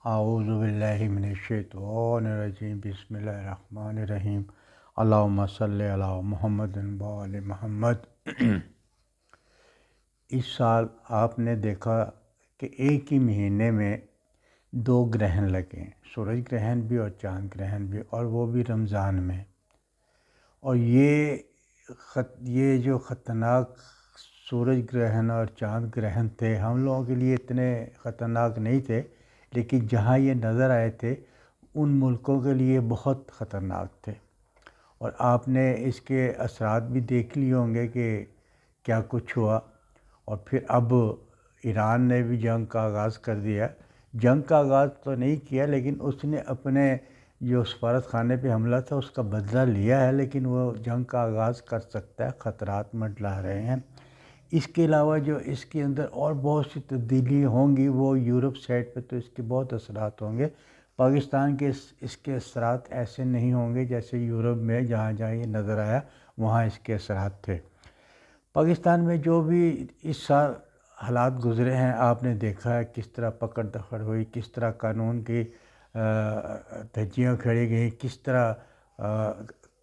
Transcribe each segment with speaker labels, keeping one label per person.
Speaker 1: اعوذ باللہ من الشیطان الرجیم بسم اللہ الرحمن الرحیم اللہم صلی علی محمد و آل محمد۔ اس سال آپ نے دیکھا کہ ایک ہی مہینے میں 2 گرہن لگے ہیں، سورج گرہن بھی اور چاند گرہن بھی، اور وہ بھی رمضان میں۔ اور یہ جو خطرناک سورج گرہن اور چاند گرہن تھے ہم لوگوں کے لیے اتنے خطرناک نہیں تھے، لیکن جہاں یہ نظر آئے تھے ان ملکوں کے لیے بہت خطرناک تھے۔ اور آپ نے اس کے اثرات بھی دیکھ لیے ہوں گے کہ کیا کچھ ہوا۔ اور پھر اب ایران نے بھی جنگ کا آغاز کر دیا۔ جنگ کا آغاز تو نہیں کیا، لیکن اس نے اپنے جو سفارت خانے پہ حملہ تھا اس کا بدلہ لیا ہے، لیکن وہ جنگ کا آغاز کر سکتا ہے، خطرات منڈلا رہے ہیں۔ اس کے علاوہ جو اس کے اندر اور بہت سی تبدیلی ہوں گی، وہ یورپ سائڈ پہ تو اس کے بہت اثرات ہوں گے۔ پاکستان کے اس کے اثرات ایسے نہیں ہوں گے جیسے یورپ میں جہاں جہاں یہ نظر آیا وہاں اس کے اثرات تھے۔ پاکستان میں جو بھی اس سال حالات گزرے ہیں آپ نے دیکھا ہے، کس طرح پکڑ دکڑ ہوئی، کس طرح قانون کی دھجیاں کھڑی گئیں، کس طرح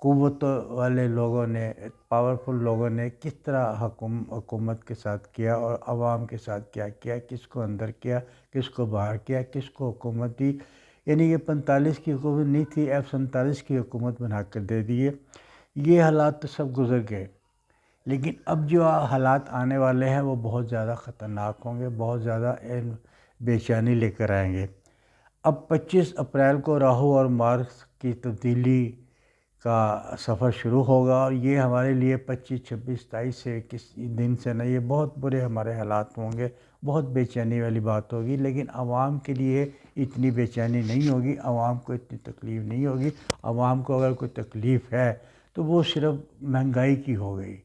Speaker 1: قوت والے لوگوں نے، پاورفل لوگوں نے کس طرح حکومت کے ساتھ کیا اور عوام کے ساتھ کیا کیا، کس کو اندر کیا، کس کو باہر کیا، کس کو حکومت دی۔ یعنی یہ 45 کی حکومت نہیں تھی، F-47 کی حکومت بنا کر دے دیے۔ یہ حالات تو سب گزر گئے، لیکن اب جو حالات آنے والے ہیں وہ بہت زیادہ خطرناک ہوں گے، بہت زیادہ بے چینی لے کر آئیں گے۔ اب 25 اپریل کو راہو اور مارس کی تبدیلی کا سفر شروع ہوگا، اور یہ ہمارے لیے 25، 26، 27 سے کسی دن سے نہ، یہ بہت برے ہمارے حالات ہوں گے، بہت بے چینی والی بات ہوگی۔ لیکن عوام کے لیے اتنی بے چینی نہیں ہوگی، عوام کو اتنی تکلیف نہیں ہوگی۔ عوام کو اگر کوئی تکلیف ہے تو وہ صرف مہنگائی کی ہو گئی،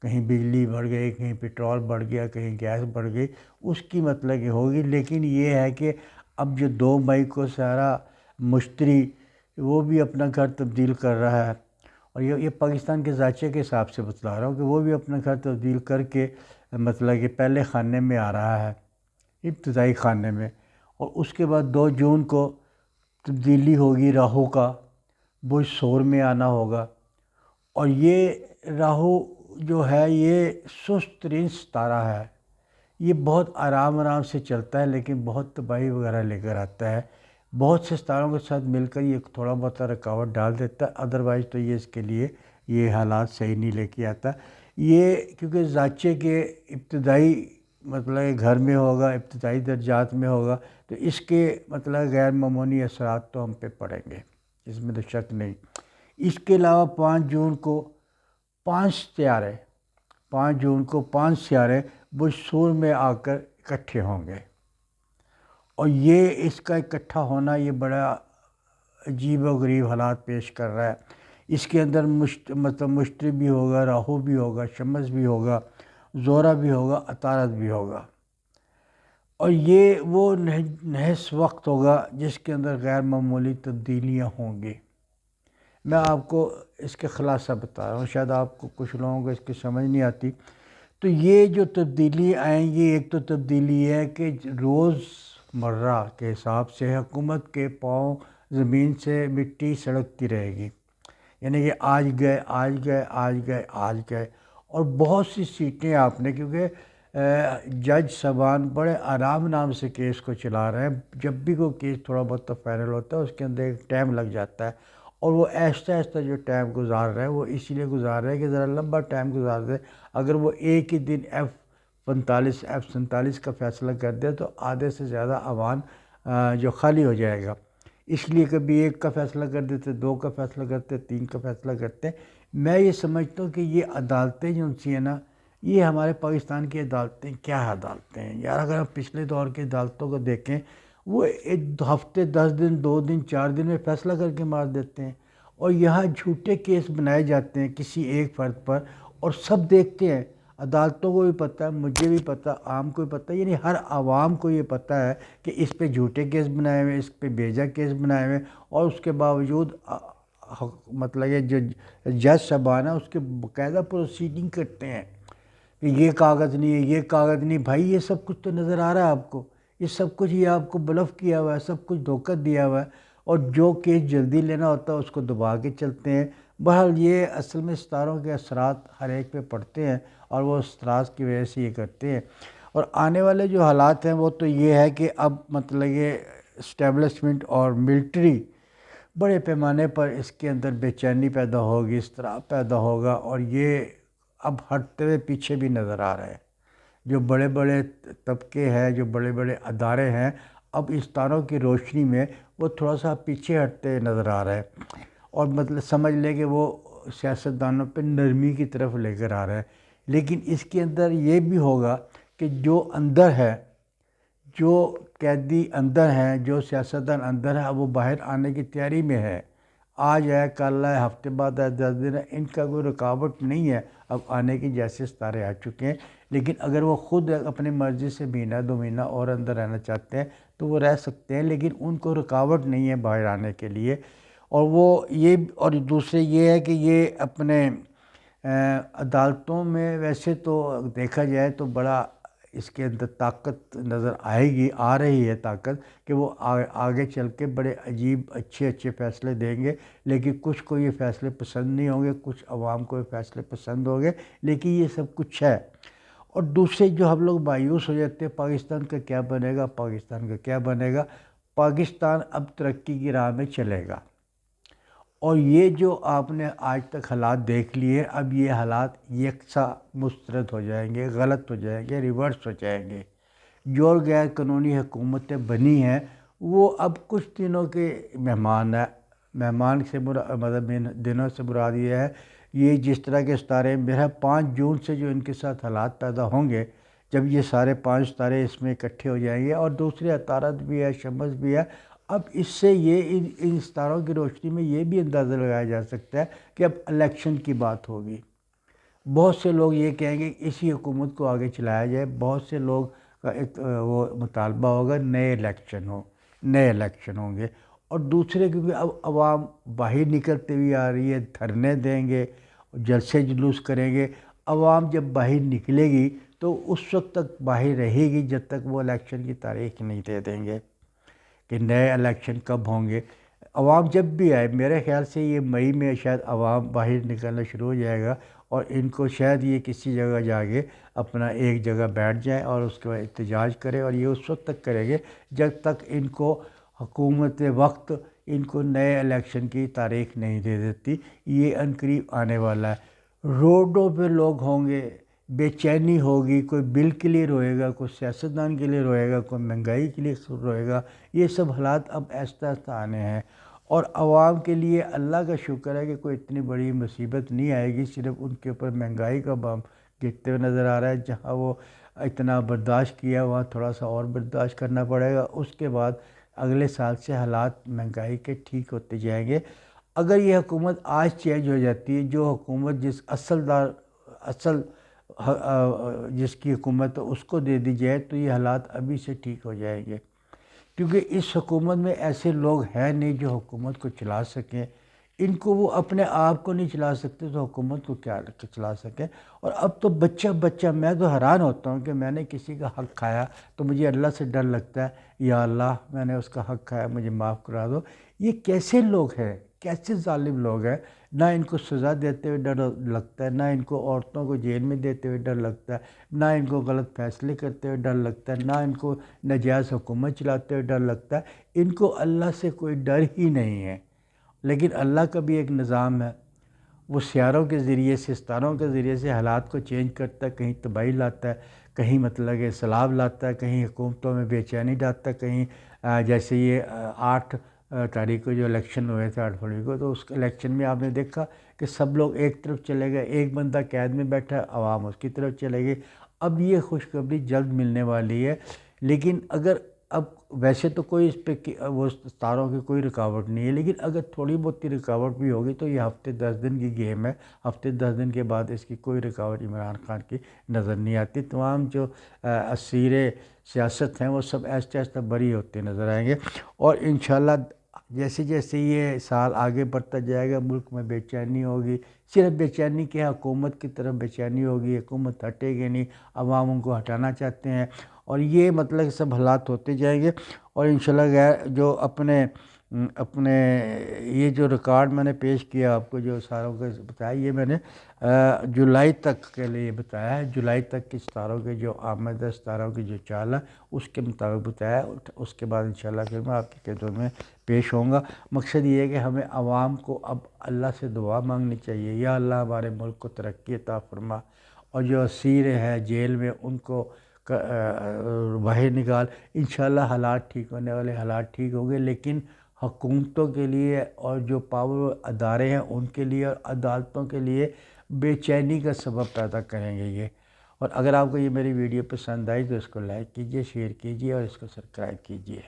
Speaker 1: کہیں بجلی بڑھ گئی، کہیں پٹرول بڑھ گیا، کہیں گیس بڑھ گئی، اس کی مطلب یہ ہوگی۔ لیکن یہ ہے کہ اب جو 2 مئی کو سارا مشتری وہ بھی اپنا گھر تبدیل کر رہا ہے، اور یہ پاکستان کے ذائچے کے حساب سے بتلا رہا ہوں کہ وہ بھی اپنا گھر تبدیل کر کے مطلب کہ پہلے خانے میں آ رہا ہے، ابتدائی خانے میں۔ اور اس کے بعد 2 جون کو تبدیلی ہوگی راہو کا، برج ثور میں آنا ہوگا۔ اور یہ راہو جو ہے یہ سست ترین ستارہ ہے، یہ بہت آرام سے چلتا ہے لیکن بہت تباہی وغیرہ لے کر آتا ہے۔ بہت سے ستاروں کے ساتھ مل کر یہ تھوڑا بہت رکاوٹ ڈال دیتا ہے، ادروائز تو یہ اس کے لیے یہ حالات صحیح نہیں لے کے آتا۔ یہ کیونکہ ذائچے کے ابتدائی مطلب گھر میں ہوگا، ابتدائی درجات میں ہوگا، تو اس کے مطلب غیر معمولی اثرات تو ہم پہ پڑیں گے، اس میں تو شک نہیں۔ اس کے علاوہ 5 جون کو 5 سیارے برج ثور میں آ کر اکٹھے ہوں گے، اور یہ اس کا اکٹھا ہونا یہ بڑا عجیب و غریب حالات پیش کر رہا ہے۔ اس کے اندر مشتری بھی ہوگا، راہو بھی ہوگا، شمس بھی ہوگا، زہرہ بھی ہوگا، عطارد بھی ہوگا، اور یہ وہ نحس وقت ہوگا جس کے اندر غیر معمولی تبدیلیاں ہوں گی۔ میں آپ کو اس کے خلاصہ بتا رہا ہوں، شاید آپ کو کچھ لوگوں کو اس کی سمجھ نہیں آتی۔ تو یہ جو تبدیلی آئیں گی، ایک تو تبدیلی ہے کہ روز مرہ کے حساب سے حکومت کے پاؤں زمین سے مٹی سڑکتی رہے گی، یعنی کہ آج گئے آج گئے آج گئے آج گئے۔ اور بہت سی سیٹیں آپ نے، کیونکہ جج صاحبان بڑے آرام سے کیس کو چلا رہے ہیں، جب بھی کوئی کیس تھوڑا بہت تو فائنل ہوتا ہے اس کے اندر ایک ٹائم لگ جاتا ہے، اور وہ آہستہ جو ٹائم گزار رہے ہیں وہ اس لیے گزار رہے ہیں کہ ذرا لمبا ٹائم گزار دے۔ اگر وہ ایک ہی دن F-47 کا فیصلہ کر دے تو آدھے سے زیادہ عوام جو خالی ہو جائے گا، اس لیے کبھی 1 کا فیصلہ کر دیتے، 2 کا فیصلہ کرتے، 3 کا فیصلہ کرتے۔ میں یہ سمجھتا ہوں کہ یہ عدالتیں جو سی ہیں نا، یہ ہمارے پاکستان کی عدالتیں کیا عدالتیں ہیں یار، اگر ہم پچھلے دور کی عدالتوں کو دیکھیں، وہ 1 ہفتے 10 دن 2 دن 4 دن میں فیصلہ کر کے مار دیتے ہیں، اور یہاں جھوٹے کیس بنائے جاتے ہیں کسی ایک فرد پر، اور سب دیکھتے ہیں، عدالتوں کو بھی پتہ ہے، مجھے بھی پتہ، عام کو بھی پتہ، یعنی ہر عوام کو یہ پتہ ہے کہ اس پہ جھوٹے کیس بنائے ہوئے، اس پہ بیجا کیس بنائے ہوئے، اور اس کے باوجود مطلب یہ جو جج صاحبان ہیں اس کے باقاعدہ پروسیڈنگ کرتے ہیں کہ یہ کاغذ نہیں ہے، یہ کاغذ نہیں۔ بھائی یہ سب کچھ تو نظر آ رہا ہے آپ کو، یہ سب کچھ یہ آپ کو بلف کیا ہوا ہے، سب کچھ دھوکہ دیا ہوا ہے، اور جو کیس جلدی لینا ہوتا ہے اس کو دبا کے چلتے ہیں۔ بہرحال یہ اصل میں ستاروں کے اثرات ہر ایک پہ پڑتے ہیں، اور وہ اثرات کی وجہ سے یہ کرتے ہیں۔ اور آنے والے جو حالات ہیں وہ تو یہ ہے کہ اب مطلب یہ اسٹیبلشمنٹ اور ملٹری بڑے پیمانے پر اس کے اندر بے چینی پیدا ہوگی، اضطراب پیدا ہوگا، اور یہ اب ہٹتے ہوئے پیچھے بھی نظر آ رہا ہے۔ جو بڑے بڑے طبقے ہیں، جو بڑے بڑے ادارے ہیں، اب اس تاروں کی روشنی میں وہ تھوڑا سا پیچھے ہٹتے نظر آ رہا ہے، اور مطلب سمجھ لے کہ وہ سیاستدانوں پہ نرمی کی طرف لے کر آ رہا ہے۔ لیکن اس کے اندر یہ بھی ہوگا کہ جو اندر ہے، جو قیدی اندر ہیں، جو سیاستدان اندر ہے، اب وہ باہر آنے کی تیاری میں ہے۔ آج ہے، کل ہے، ہفتے بعد ہے، 10 دن ہے، ان کا کوئی رکاوٹ نہیں ہے اب آنے کی، جیسے ستارے آ چکے ہیں۔ لیکن اگر وہ خود اپنی مرضی سے مہینہ 2 مہینہ اور اندر رہنا چاہتے ہیں تو وہ رہ سکتے ہیں، لیکن ان کو رکاوٹ نہیں ہے باہر آنے کے لیے۔ اور وہ یہ، اور دوسرے یہ ہے کہ یہ اپنے عدالتوں میں ویسے تو دیکھا جائے تو بڑا اس کے اندر طاقت نظر آئے گی، آ رہی ہے طاقت، کہ وہ آگے چل کے بڑے عجیب اچھے فیصلے دیں گے۔ لیکن کچھ کو یہ فیصلے پسند نہیں ہوں گے، کچھ عوام کو یہ فیصلے پسند ہوں گے، لیکن یہ سب کچھ ہے۔ اور دوسرے جو ہم لوگ مایوس ہو جاتے ہیں، پاکستان کا کیا بنے گا، پاکستان کا کیا بنے گا۔ پاکستان اب ترقی کی راہ میں چلے گا، اور یہ جو آپ نے آج تک حالات دیکھ لیے، اب یہ حالات یکساں مسترد ہو جائیں گے، غلط ہو جائیں گے، ریورس ہو جائیں گے۔ جو غیر قانونی حکومتیں بنی ہیں وہ اب کچھ دنوں کے مہمان ہیں۔ مہمان سے مطلب دنوں سے مراد یہ ہے، یہ جس طرح کے ستارے میرا 5 جون سے جو ان کے ساتھ حالات پیدا ہوں گے، جب یہ سارے 5 ستارے اس میں اکٹھے ہو جائیں گے، اور دوسرے عطارد بھی ہے، شمس بھی ہے، اب اس سے یہ ان ستاروں کی روشنی میں یہ بھی اندازہ لگایا جا سکتا ہے کہ اب الیکشن کی بات ہوگی۔ بہت سے لوگ یہ کہیں گے کہ اسی حکومت کو آگے چلایا جائے، بہت سے لوگ کا ایک وہ مطالبہ ہوگا نئے الیکشن ہوں گے۔ اور دوسرے کیونکہ اب عوام باہر نکلتے ہوئی آ رہی ہے، دھرنے دیں گے، جلسے جلوس کریں گے۔ عوام جب باہر نکلے گی تو اس وقت تک باہر رہے گی جب تک وہ الیکشن کی تاریخ نہیں دے دیں گے کہ نئے الیکشن کب ہوں گے۔ عوام جب بھی آئے، میرے خیال سے یہ مئی میں شاید عوام باہر نکلنا شروع ہو جائے گا، اور ان کو شاید یہ کسی جگہ جا کے اپنا ایک جگہ بیٹھ جائیں اور اس کے بعد احتجاج کرے، اور یہ اس وقت تک کریں گے جب تک ان کو حکومت وقت ان کو نئے الیکشن کی تاریخ نہیں دے دیتی۔ یہ عنقریب آنے والا ہے۔ روڈوں پہ لوگ ہوں گے، بے چینی ہوگی، کوئی بل کے لیے روئے گا، کوئی سیاستدان کے لیے روئے گا، کوئی مہنگائی کے لیے روئے گا۔ یہ سب حالات اب آہستہ آہستہ آنے ہیں، اور عوام کے لیے اللہ کا شکر ہے کہ کوئی اتنی بڑی مصیبت نہیں آئے گی، صرف ان کے اوپر مہنگائی کا بم گرتے ہوئے نظر آ رہا ہے۔ جہاں وہ اتنا برداشت کیا وہاں تھوڑا سا اور برداشت کرنا پڑے گا۔ اس کے بعد اگلے سال سے حالات مہنگائی کے ٹھیک ہوتے جائیں گے۔ اگر یہ حکومت آج چینج ہو جاتی ہے، جو حکومت جس کی حکومت اس کو دے دی جائے، تو یہ حالات ابھی سے ٹھیک ہو جائیں گے، کیونکہ اس حکومت میں ایسے لوگ ہیں نہیں جو حکومت کو چلا سکیں۔ ان کو وہ اپنے آپ کو نہیں چلا سکتے تو حکومت کو کیا چلا سکیں۔ اور اب تو بچہ میں تو حیران ہوتا ہوں کہ میں نے کسی کا حق کھایا تو مجھے اللہ سے ڈر لگتا ہے، یا اللہ میں نے اس کا حق کھایا، مجھے معاف کرا دو۔ یہ کیسے لوگ ہیں، کیسے ظالم لوگ ہیں؟ نہ ان کو سزا دیتے ہوئے ڈر لگتا ہے، نہ ان کو عورتوں کو جیل میں دیتے ہوئے ڈر لگتا ہے، نہ ان کو غلط فیصلے کرتے ہوئے ڈر لگتا ہے، نہ ان کو ناجائز حکومت چلاتے ہوئے ڈر لگتا ہے۔ ان کو اللہ سے کوئی ڈر ہی نہیں ہے۔ لیکن اللہ کا بھی ایک نظام ہے، وہ سیاروں کے ذریعے سے، ستاروں کے ذریعے سے حالات کو چینج کرتا ہے، کہیں تباہی لاتا ہے، کہیں مطلب کہ سیلاب لاتا ہے، کہیں حکومتوں میں بے چینی ڈالتا ہے، کہیں جیسے یہ 8 تاریخ کو جو الیکشن ہوئے تھے، 8 فروری کو، تو اس الیکشن میں آپ نے دیکھا کہ سب لوگ ایک طرف چلے گئے، ایک بندہ قید میں بیٹھا، عوام اس کی طرف چلے گئی۔ اب یہ خوشخبری جلد ملنے والی ہے، لیکن اگر اب ویسے تو کوئی اس پہ وہ ستاروں کی کوئی رکاوٹ نہیں ہے، لیکن اگر تھوڑی بہت رکاوٹ بھی ہوگی تو یہ ہفتے 10 دن کی گیم ہے۔ ہفتے 10 دن کے بعد اس کی کوئی رکاوٹ عمران خان کی نظر نہیں آتی۔ تمام جو اسیر سیاست ہیں وہ سب آہستہ آہستہ بری ہوتے نظر آئیں گے، اور انشاءاللہ جیسے جیسے یہ سال آگے بڑھتا جائے گا ملک میں بے چینی ہوگی۔ صرف بے چینی کیا، حکومت کی طرف بے چینی ہوگی، حکومت ہٹے گی نہیں، عوام ان کو ہٹانا چاہتے ہیں، اور یہ مطلب سب حالات ہوتے جائیں گے، اور انشاءاللہ غیر جو اپنے یہ جو ریکارڈ میں نے پیش کیا آپ کو، جو ستاروں کے بتایا، یہ میں نے جولائی تک کے لیے بتایا ہے، جولائی تک کی ستاروں کے جو آمد ہے، ستاروں کی جو چال ہے اس کے مطابق بتایا ہے۔ اس کے بعد انشاءاللہ پھر میں آپ کی خدمت میں پیش ہوں گا۔ مقصد یہ ہے کہ ہمیں عوام کو اب اللہ سے دعا مانگنی چاہیے، یا اللہ ہمارے ملک کو ترقی عطا فرما، اور جو اسیر ہے جیل میں ان کو باہر نکال۔ انشاءاللہ حالات ٹھیک ہونے والے، حالات ٹھیک ہوں گے، لیکن حکومتوں کے لیے اور جو پاور ادارے ہیں ان کے لیے اور عدالتوں کے لیے بے چینی کا سبب پیدا کریں گے یہ۔ اور اگر آپ کو یہ میری ویڈیو پسند آئی تو اس کو لائک کیجئے، شیئر کیجئے اور اس کو سبسکرائب کیجئے۔